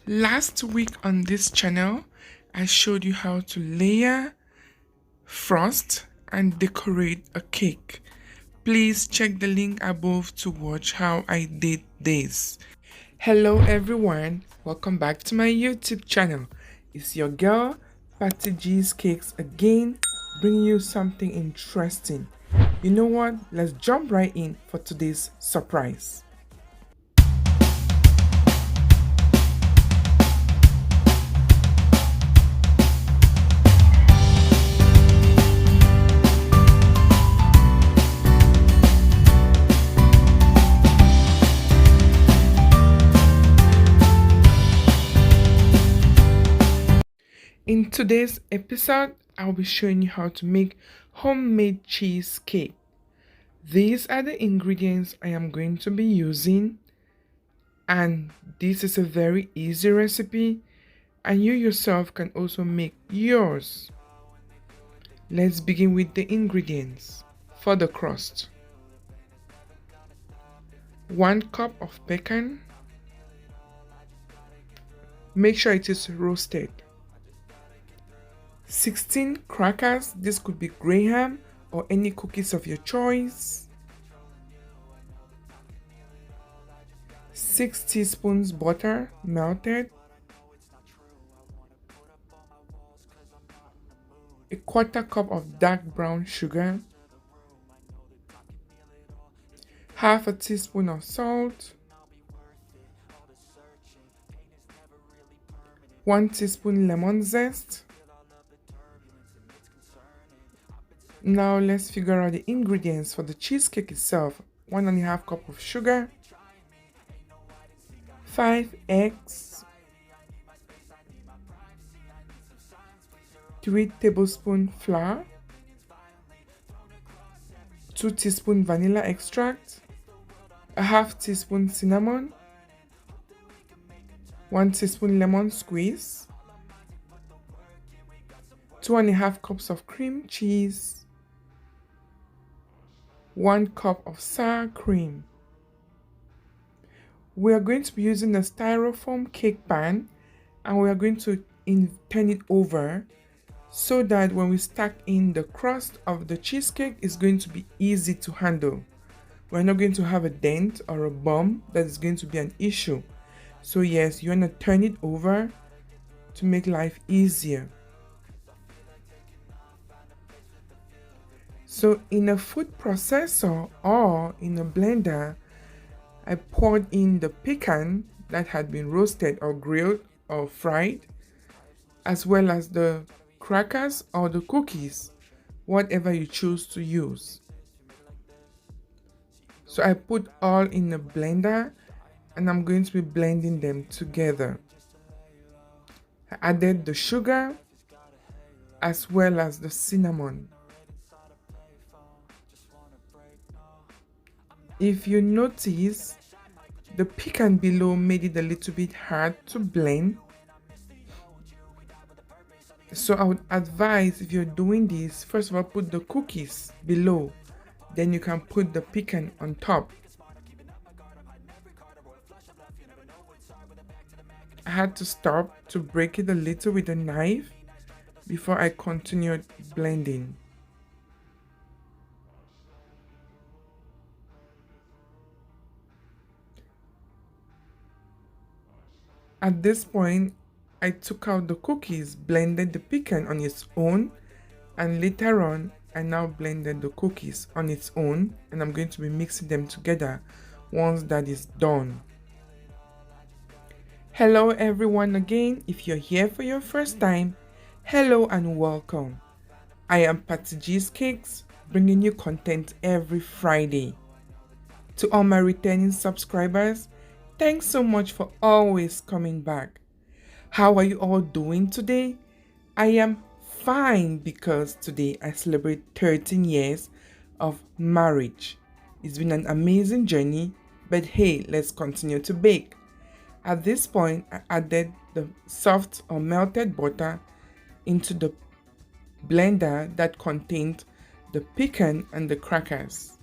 Last week on this channel, I showed you how to layer, frost, and decorate a cake. Please check the link above to watch how I did this. Hello everyone, welcome back to my YouTube channel. It's your girl, Patty G's Cakes again, bringing you something interesting. You know what? Let's jump right in for today's surprise. In today's episode, I'll be showing you how to make homemade cheesecake. These are the ingredients I am going to be using, and this is a very easy recipe, and you yourself can also make yours. Let's begin with the ingredients. For the crust, 1 cup of bacon. Make sure it is roasted. 16 crackers, this could be graham or any cookies of your choice. 6 teaspoons butter melted. 1/4 cup of dark brown sugar. 1/2 teaspoon of salt. 1 teaspoon lemon zest. Now let's figure out the ingredients for the cheesecake itself. 1.5 cup of sugar, 5 eggs, 3 tablespoons flour, 2 teaspoons vanilla extract, 1/2 teaspoon cinnamon, 1 teaspoon lemon squeeze, 2.5 cups of cream cheese, 1 cup of sour cream. We are going to be using a styrofoam cake pan, and we are going to turn it over so that when we stack in the crust of the cheesecake, it's going to be easy to handle. We're not going to have a dent or a bump that is going to be an issue. So yes, you want to turn it over to make life easier. So in a food processor or in a blender, I poured in the pecan that had been roasted or grilled or fried, as well as the crackers or the cookies, whatever you choose to use. So I put all in a blender and I'm going to be blending them together. I added the sugar as well as the cinnamon. If you notice, the pecan below made it a little bit hard to blend. So I would advise, if you're doing this, first of all, put the cookies below. Then you can put the pecan on top. I had to stop to break it a little with a knife before I continued blending. At this point, I took out the cookies, blended the pecan on its own, and later on, I now blended the cookies on its own, and I'm going to be mixing them together once that is done. Hello everyone again. If you're here for your first time, hello and welcome. I am Patty G's Cakes, bringing you content every Friday. To all my returning subscribers, thanks so much for always coming back. How are you all doing today? I am fine because today I celebrate 13 years of marriage. It's been an amazing journey, but hey, let's continue to bake. At this point, I added the soft or melted butter into the blender that contained the pecan and the crackers.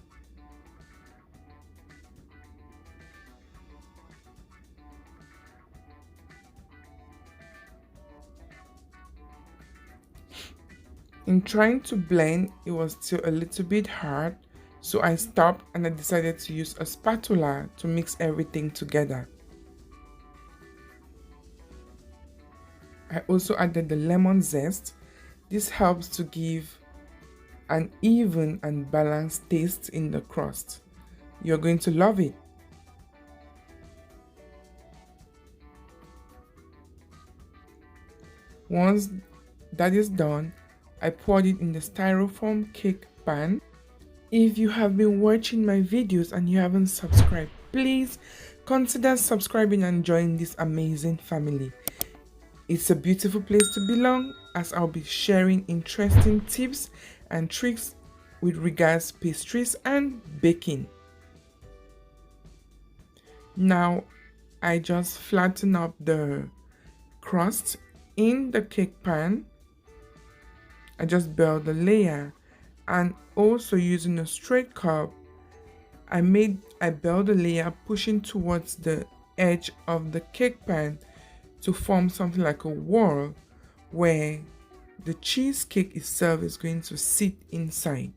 In trying to blend, it was still a little bit hard, so I stopped and I decided to use a spatula to mix everything together. I also added the lemon zest. This helps to give an even and balanced taste in the crust. You're going to love it. Once that is done, I poured it in the styrofoam cake pan. If you have been watching my videos and you haven't subscribed, please consider subscribing and join this amazing family. It's a beautiful place to belong, as I'll be sharing interesting tips and tricks with regards to pastries and baking. Now I just flatten up the crust in the cake pan. I just build the layer, and also using a straight curve, I build the layer pushing towards the edge of the cake pan to form something like a wall where the cheesecake itself is going to sit inside.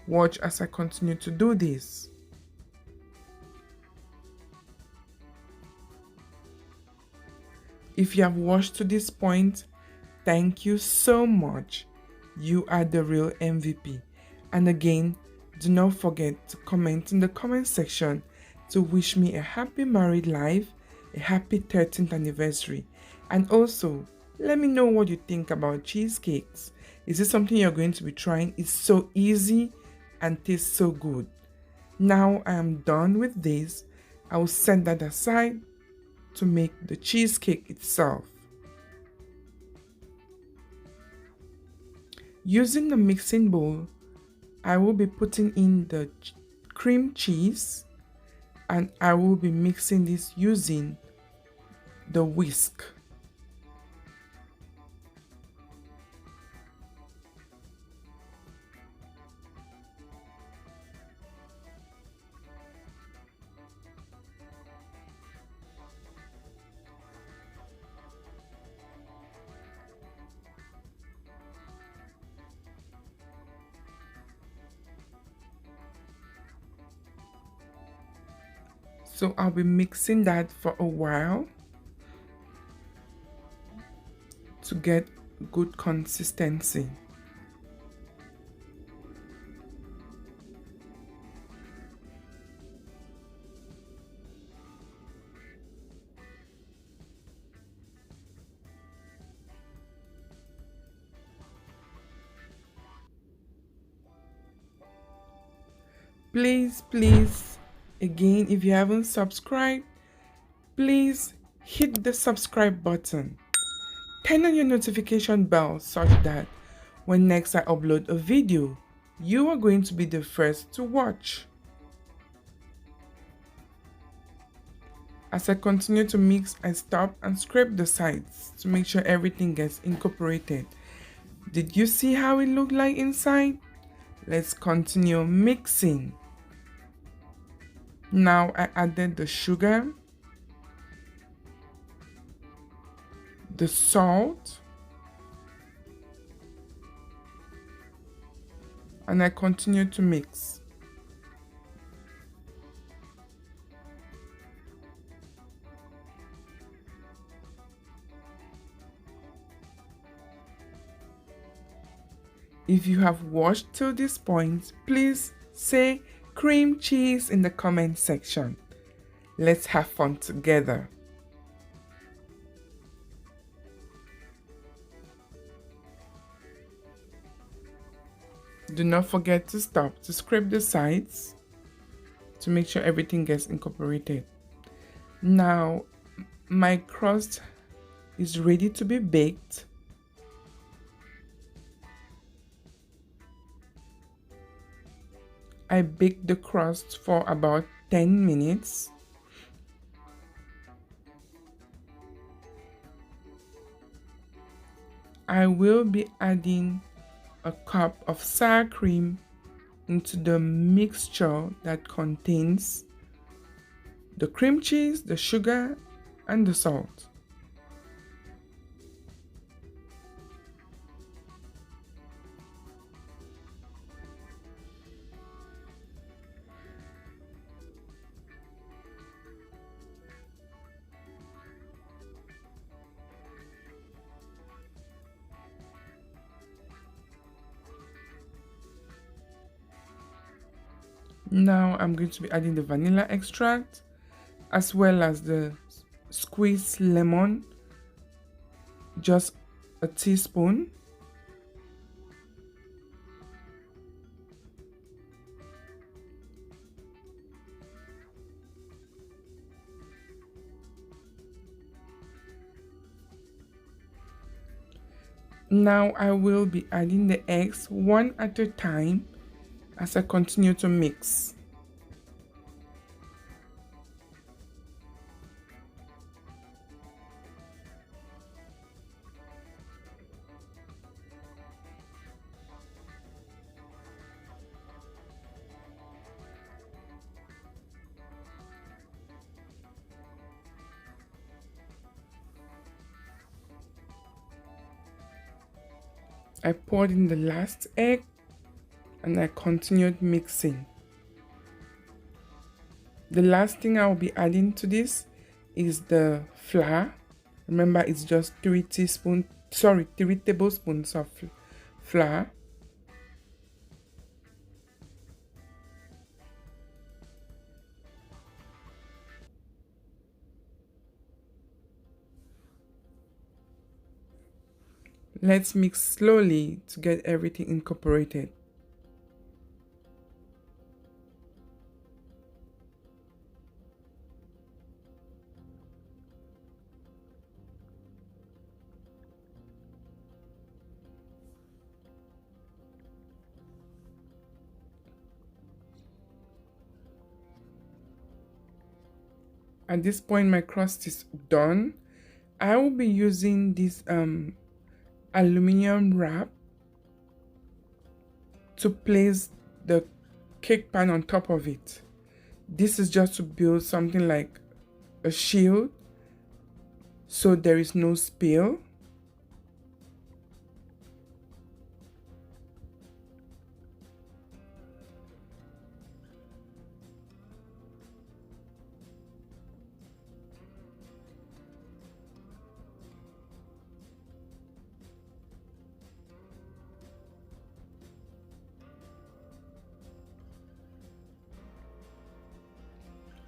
Watch as I continue to do this. If you have watched to this point, thank you so much. You are the real MVP. And again, do not forget to comment in the comment section to wish me a happy married life, a happy 13th anniversary. And also, let me know what you think about cheesecakes. Is this something you're going to be trying? It's so easy and tastes so good. Now I am done with this. I will set that aside to make the cheesecake itself. Using the mixing bowl, I will be putting in the cream cheese, and I will be mixing this using the whisk. So I'll be mixing that for a while to get good consistency. Please, again, if you haven't subscribed, please hit the subscribe button. Turn on your notification bell such that when next I upload a video, you are going to be the first to watch. As I continue to mix, I stop and scrape the sides to make sure everything gets incorporated. Did you see how it looked like inside? Let's continue mixing. Now I added the sugar, the salt, and I continue to mix. If you have watched till this point, please say cream cheese in the comment section. Let's have fun together. Do not forget to stop to scrape the sides to make sure everything gets incorporated. Now my crust is ready to be baked. I baked the crust for about 10 minutes. I will be adding a cup of sour cream into the mixture that contains the cream cheese, the sugar, and the salt. Now I'm going to be adding the vanilla extract as well as the squeezed lemon, just a teaspoon. Now I will be adding the eggs one at a time as I continue to mix. I poured in the last egg and I continued mixing. The last thing I'll be adding to this is the flour. Remember, it's just 3 tablespoons of flour. Let's mix slowly to get everything incorporated. At this point, my crust is done. I will be using this aluminum wrap to place the cake pan on top of it. This is just to build something like a shield so there is no spill.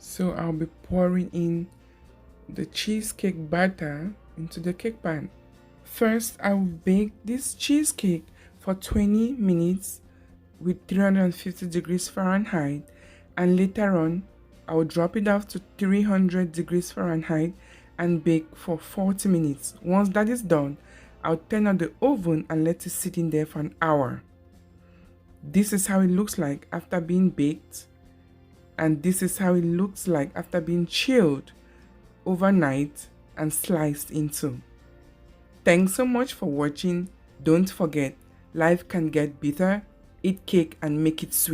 So I'll be pouring in the cheesecake batter into the cake pan. First, I will bake this cheesecake for 20 minutes with 350 degrees Fahrenheit, and later on I'll drop it down to 300 degrees Fahrenheit and bake for 40 minutes. Once that is done, I'll turn on the oven and let it sit in there for an hour. This is how it looks like after being baked, and this is how it looks like after being chilled overnight and sliced into. Thanks so much for watching. Don't forget, life can get bitter. Eat cake and make it sweet.